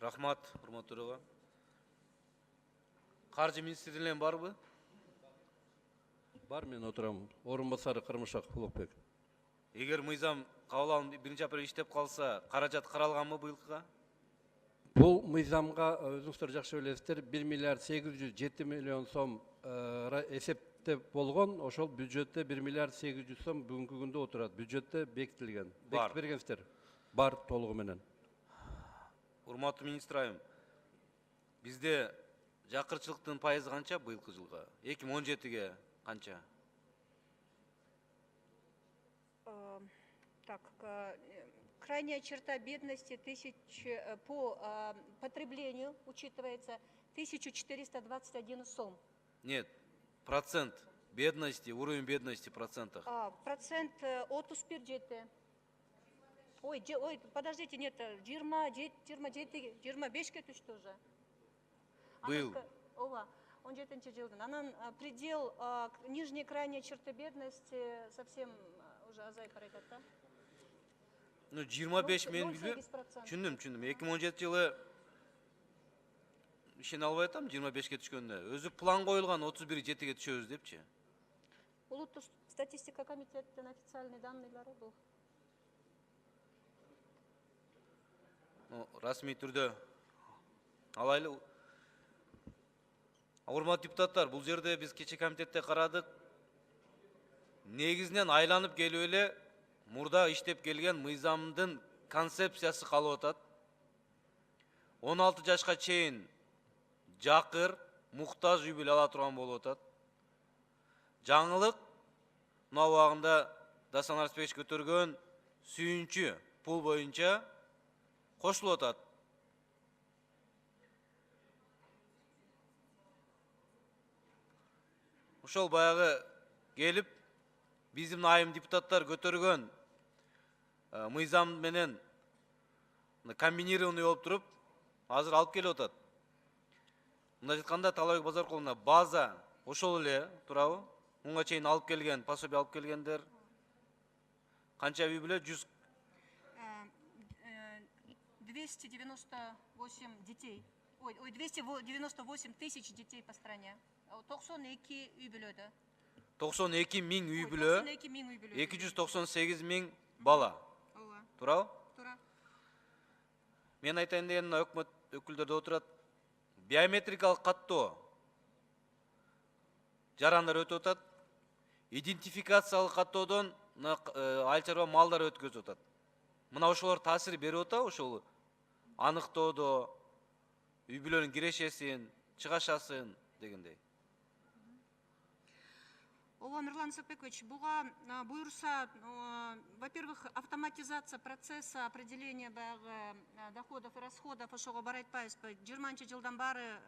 Рахмат, урматтуу төраға. Каржы министрлигинен барбы? Бар, мен отырам. Орынбасары Кырмышак Улукбек. Егер мыйзам кабыл алынып 1-апрель иштеп калса, каражат каралганбы быйылкыга? Бұл мыйзамға өзіңіздер жақсы білесіздер, 1 миллиард 807 миллион сом есепте болған, ошол бюджетте 1 миллиард 800 сом бүгінгі күнде отырады. Бюджетте бекітілген. Бар. Бекітіп бергенсіздер? Бар, толығы менен. Урматтуу министр айым, бизде жакырчылыктын пайызы канча быйылкы жылга? 2017-ге канча? Так, крайняя черта бедности по потреблению учитывается 1421 сом. Нет, процент бедности, уровень бедности в процентах. Процент 31 жети. Ой, подождите, нет, 25-ке түштү уже. Быйыл. Ова, 17-нчи жылдын. Анан предел нижней крайней черты бедности совсем уже азайып баратат да. Ну, 25 мен билбейм. Түшүндүм. 2017 жылы ишене албай атам 25-ке түшкөндө. Өзү план коюлган 31-7-ге түшөбүз депчи. Улуттук статистика комитеттин официальный данныйлары бул. Расмий түрдө алайлы. Урматтуу депутаттар, бул жерде биз кече комитетте карадык. Негизинен айланып келип эле мурда иштеп келген мыйзамдын концепциясы калып атат. 16 жашка чейин жакыр, муктаж үй бүлө ала турган болуп атат. Жаңылык мына убагында Дасан Арыспекович көтөргөн сүйүнчү пул боюнча кошулуп атат. Ошол баягы келип биздин айым депутаттар көтөргөн мыйзам менен комбинированный болуп туруп азыр алып келип атат. Мындай айтканда Талабек Базаркуловна база ошол эле турабы? Мунга чейин алып келген, пособие алып келгендер канча үй бүлө? 298 детей. Ой, 298 тысяч детей по стране. 92 үй бүлөдө. 92 миң үй бүлө, 298 миң бала. Турабы? Тура. Мен айтайын деген өкмөт өкүлдөрү отурат. Биометрикалык каттоо жарандар өтүп атат. Идентификациялык каттоодон айыл чарба малдар өткөзүп атат. Мына ошолор таасир берип атабы ошол аныктоодо, үй бүлөнүн кирешесин, чыгашасын дегендей. Нурлан Сапекович, буга буюрса, во-первых, автоматизация процесса определения доходов и расходов ошого бар айтпайбызбы. 20 жылдан бары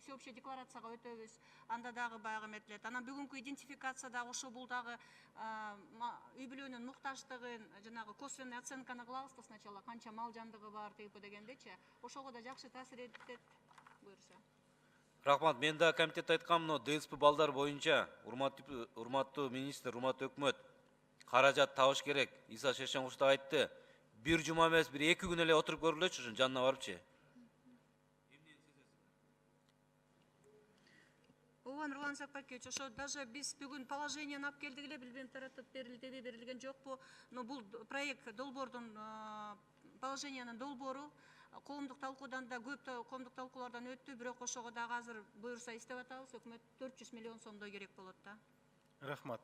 всеобщая декларацияга өтөбүз, анда дагы баягы эметилет. Анан бүгүнкү идентификацияда ошо бул дагы үй бүлөнүн муктаждыгын, жанагы косвенный оценканы кылабыз да сначала, канча мал жандыгы бар типи дегендечи. Ошого да жакшы таасир этет буюрса. Рахмат, мен да комитетте айткам, но ДСП балдар боюнча урматтуу министр, урматтуу өкмөт каражат табыш керек. Иса Шершенгуш да айтты. Бир жума эмес, бир 2 күн эле отуруп көрүлөчү ушун жанына барыпчы. Нурлан Сапекович, ошо даже биз бүгүн положениени алып келдик эле, билбейм таратып берилдиби, берилген жокпу. Но бул проект долбоордун положениянын долбоору коомдук талкуудан да көп коомдук талкуулардан өттү, бирок ошого дагы азыр буюрса иштеп атабыз. Өкмөт 400 миллион сомдой керек болот да. Рахмат.